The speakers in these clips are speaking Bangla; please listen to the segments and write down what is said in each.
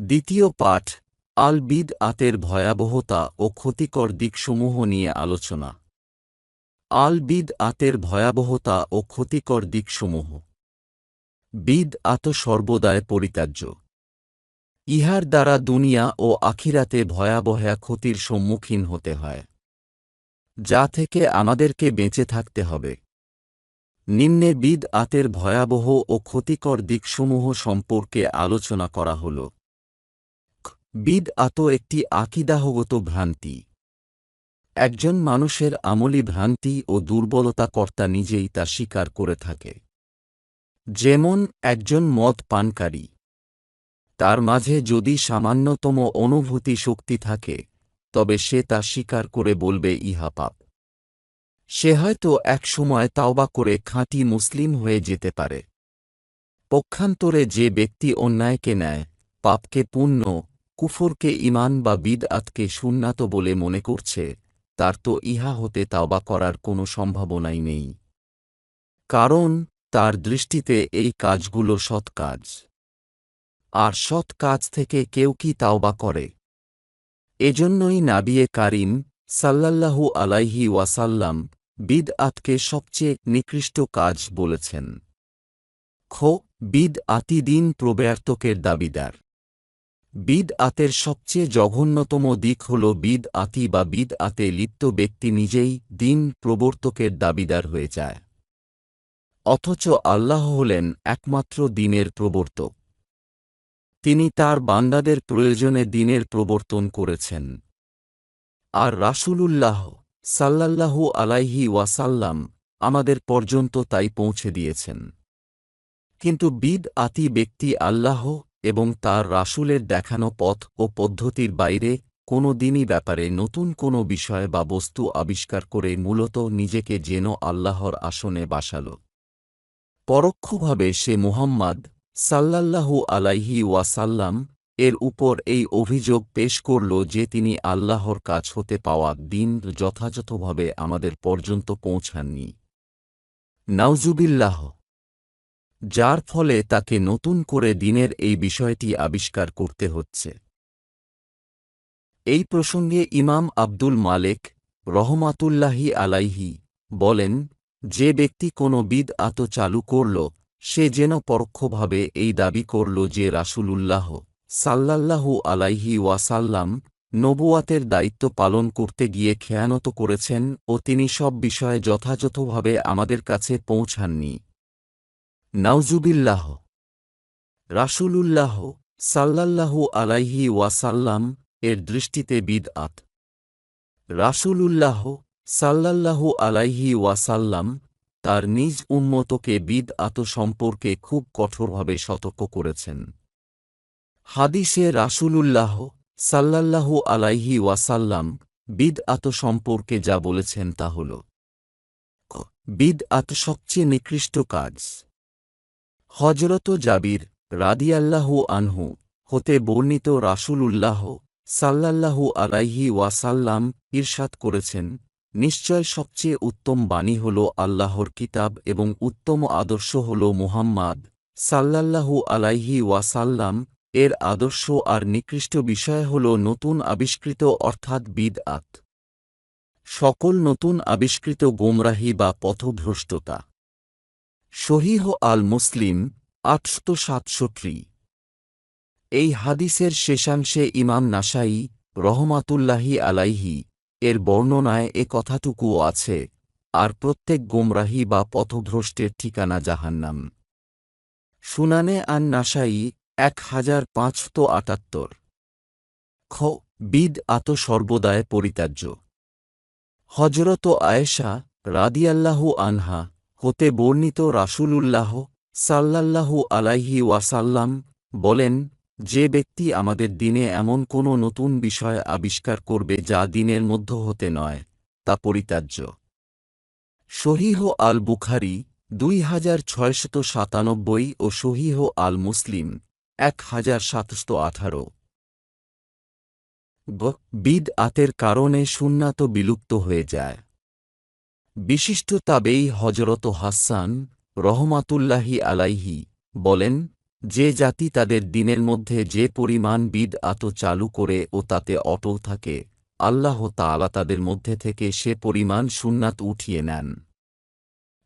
দ্বিতীয় পাঠ আল বিদআতের ভয়াবহতা ও ক্ষতিকর দিকসমূহ নিয়ে আলোচনা। আল বিদআতের ভয়াবহতা ও ক্ষতিকর দিকসমূহ। বিদআত সর্বদাই পরিত্যাজ্য। ইহার দ্বারা দুনিয়া ও আখিরাতে ভয়াবহ ক্ষতির সম্মুখীন হতে হয়, যা থেকে আমাদেরকে বেঁচে থাকতে হবে। নিম্নে বিদআতের ভয়াবহ ও ক্ষতিকর দিকসমূহ সম্পর্কে আলোচনা করা হল। বিদআত একটি আকীদাহগত ভ্রান্তি। একজন মানুষের আমলী ভ্রান্তি ও দুর্বলতা কর্তা নিজেই তা স্বীকার করে থাকে। যেমন একজন মদ পানকারী, তার মাঝে যদি সামান্যতম অনুভূতি শক্তি থাকে, তবে সে তা স্বীকার করে বলবে ইহা পাপ। সে হয়তো এক সময় তাওবা করে খাঁটি মুসলিম হয়ে যেতে পারে। পক্ষান্তরে যে ব্যক্তি অন্যায়কে নেয়, পাপকে পুণ্য, কুফরকে ঈমান বা বিদআতকে সুন্নাত বলে মনে করছে, তার তো ইহা হতে তাওবা করার কোনো সম্ভাবনাই নেই। কারণ তার দৃষ্টিতে এই কাজগুলো সৎ কাজ। আর সৎ কাজ থেকে কেউ কি তাওবা করে? এজন্যই নাবিয়ে কারীম সাল্লাল্লাহু আলাইহি ওয়াসাল্লাম বিদআতকে সবচেয়ে নিকৃষ্ট কাজ বলেছেন। বিদআতি দিন প্রবর্তকের দাবিদার। বিদআতের সবচেয়ে জঘন্যতম দিক হল বিদআতি বা বিদআতে লিপ্ত ব্যক্তি নিজেই দিন প্রবর্তকের দাবিদার হয়ে যায়, অথচ আল্লাহ হলেন একমাত্র দ্বীনের প্রবর্তক। তিনি তার বান্দাদের প্রয়োজনে দ্বীনের প্রবর্তন করেছেন। আর রাসূলুল্লাহ সাল্লাল্লাহু আলাইহি ওয়াসাল্লাম আমাদের পর্যন্ত তাই পৌঁছে দিয়েছেন। কিন্তু বিদআতি ব্যক্তি আল্লাহ এবং তার রাসূলের দেখানো পথ ও পদ্ধতির বাইরে কোনো দিনই ব্যাপারে নতুন কোনো বিষয় বা বস্তু আবিষ্কার করে মূলত নিজেকে যেন আল্লাহর আসনে বসাল। পরোক্ষভাবে সে মুহাম্মদ সাল্লাল্লাহু আলাইহি ওয়াসাল্লাম এর উপর এই অভিযোগ পেশ করল যে তিনি আল্লাহর কাছ হতে পাওয়া দ্বীন যথাযথভাবে আমাদের পর্যন্ত পৌঁছাননি। নাউজুবিল্লাহ। যার ফলে তাকে নতুন করে দ্বীনের এই বিষয়টি আবিষ্কার করতে হচ্ছে। এই প্রসঙ্গে ইমাম আব্দুল মালেক রহমাতুল্লাহি আলাইহি বলেন, যে ব্যক্তি কোনো বিদআত চালু করল, সে যেন পরোক্ষভাবে এই দাবি করল যে রাসূলুল্লাহ সাল্লাল্লাহু আলাইহি ওয়াসাল্লাম নবুয়াতের দায়িত্ব পালন করতে গিয়ে খেয়ানত করেছেন ও তিনি সব বিষয়ে যথাযথভাবে আমাদের কাছে পৌঁছাননি। নাউজুবিল্লাহ। রাসূলুল্লাহ সাল্লাল্লাহু আলাইহি ওয়াসাল্লাম এর দৃষ্টিতে বিদআত। রাসূলুল্লাহ সাল্লাল্লাহু আলাইহি ওয়াসাল্লাম তার নিজ উম্মতকে বিদআত সম্পর্কে খুব কঠোরভাবে সতর্ক করেছেন। হাদিসে রাসূলুল্লাহ সাল্লাল্লাহু আলাইহি ওয়াসাল্লাম বিদআত সম্পর্কে যা বলেছেন তা হল, বিদআত সবচেয়ে নিকৃষ্ট কাজ। হযরত জাবির রাদিয়াল্লাহু আনহু হতে বর্ণিত রাসূলুল্লাহ সাল্লাল্লাহু আলাইহি ওয়াসাল্লাম ইরশাদ করেছেন, নিশ্চয় সবচেয়ে উত্তম বাণী হল আল্লাহর কিতাব এবং উত্তম আদর্শ হল মুহাম্মাদ সাল্লাল্লাহু আলাইহি ওয়াসাল্লাম এর আদর্শ, আর নিকৃষ্ট বিষয় হল নতুন আবিষ্কৃত অর্থাৎ বিদআত। সকল নতুন আবিষ্কৃত গোমরাহী বা পথভ্রষ্টতা। সহিহ আল মুসলিম ৮৬৭। এই হাদিসের শেষাংশে ইমাম নাসাঈ রহমাতুল্লাহি আলাইহি এর বর্ণনায় এ কথাটুকুও আছে, আর প্রত্যেক গোমরাহী বা পথভ্রষ্টের ঠিকানা জাহান্নাম। সুনানে আন নাসাঈ ১৫৭৮। বিদআত সর্বদাই পরিত্যাজ্য। হযরত আয়েশা রাদিয়াল্লাহু আনহা হতে বর্ণিত রাসূলুল্লাহ সাল্লাল্লাহু আলাইহি ওয়াসাল্লাম বলেন, যে ব্যক্তি আমাদের দ্বীনে এমন কোনো নতুন বিষয় আবিষ্কার করবে যা দ্বীনের মধ্য হতে নয়, তা পরিত্যাজ্য। সহিহ আল বুখারী ২৬৯৭ ও সহিহ আল মুসলিম ১৭১৮। বিদআতের কারণে সুন্নাত বিলুপ্ত হয়ে যায়। বিশিষ্ট তাবেঈ হযরত হাসান রহমাতুল্লাহি আলাইহি বলেন, যে জাতি তাদের দিনের মধ্যে যে পরিমাণ বিদআত চালু করে ও তাতে অটল থাকে, আল্লাহ তাআলা তাদের মধ্যে থেকে সে পরিমাণ সুন্নাত উঠিয়ে নেন।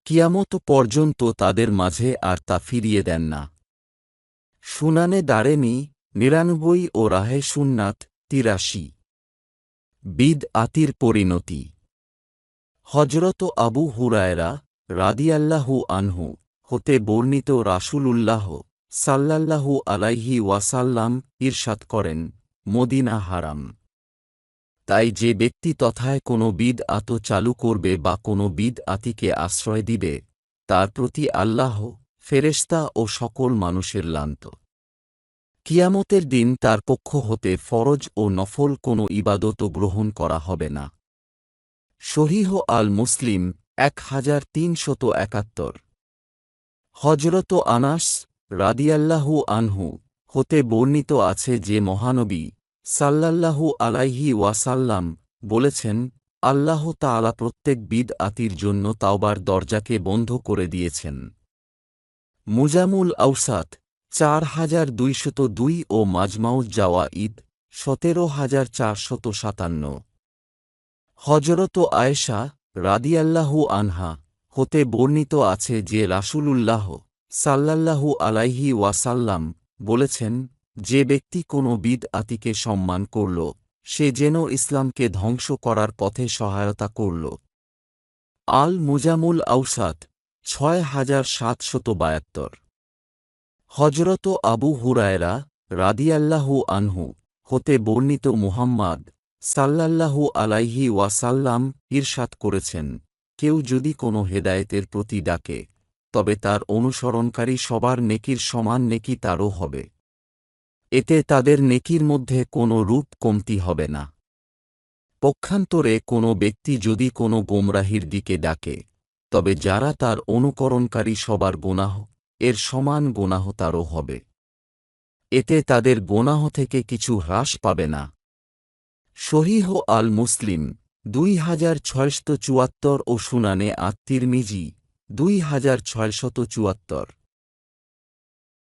কিয়ামত পর্যন্ত তাদের মাঝে আর তা ফিরিয়ে দেন না। সুনানে দারেমি ৯৯ ও রাহে সুন্নাত ৮৩। বিদআতির পরিণতি। হজরত আবু হুরায়রা রাদিয়াল্লাহু আনহু হতে বর্ণিত রাসূলুল্লাহ সাল্লাল্লাহু আলাইহি ওয়াসাল্লাম ইরশাদ করেন, মদিনা হারাম। তাই যে ব্যক্তি তথায় কোনো বিদআত চালু করবে বা কোনো বিদআতিকে আশ্রয় দিবে, তার প্রতি আল্লাহ, ফেরেশতা ও সকল মানুষের লানত। কিয়ামতের দিন তার পক্ষ হতে ফরজ ও নফল কোনো ইবাদত গ্রহণ করা হবে না। সহিহ আল মুসলিম ১৩৭১। হজরত আনাস রাদিয়াল্লাহু আনহু হতে বর্ণিত আছে যে মহানবী সাল্লাল্লাহু আলাইহি ওয়াসাল্লাম বলেছেন, আল্লাহ তাআলা প্রত্যেক বিদআতির জন্য তাওবার দরজাকে বন্ধ করে দিয়েছেন। মুজামুল আওসাত ৪২০২ ও মাজমাউজ জাওয়াঈদ ১৭৪৫৭। হজরত আয়েশা রাদিয়াল্লাহু আনহা হতে বর্ণিত আছে যে রাসূলুল্লাহ সাল্লাল্লাহু আলাইহি ওয়াসাল্লাম বলেছেন, যে ব্যক্তি কোনো বিদআতিকে সম্মান করল, সে যেন ইসলামকে ধ্বংস করার পথে সহায়তা করল। আল মুজামুল আওসাত ৬৭৭২। হজরত আবু হুরায়রা রাদিয়াল্লাহু আনহু হতে বর্ণিত মুহাম্মদ সাল্লাল্লাহু আলাইহি ওয়াসাল্লাম ইরশাদ করেছেন, কেউ যদি কোনো হেদায়েতের প্রতি ডাকে, তবে তার অনুসরণকারী সবার নেকির সমান নেকি তারও হবে। এতে তাদের নেকির মধ্যে কোনো রূপ কমতি হবে না। পক্ষান্তরে কোনো ব্যক্তি যদি কোনো গোমরাহির দিকে ডাকে, তবে যারা তার অনুকরণকারী সবার গুনাহ এর সমান গুনাহ তারও হবে। এতে তাদের গুনাহ থেকে কিছু হ্রাস পাবে না। সহিহ আল মুসলিম ২৬৭৪ ও সুনানে আত-তিরমিজি ২৬৭৪।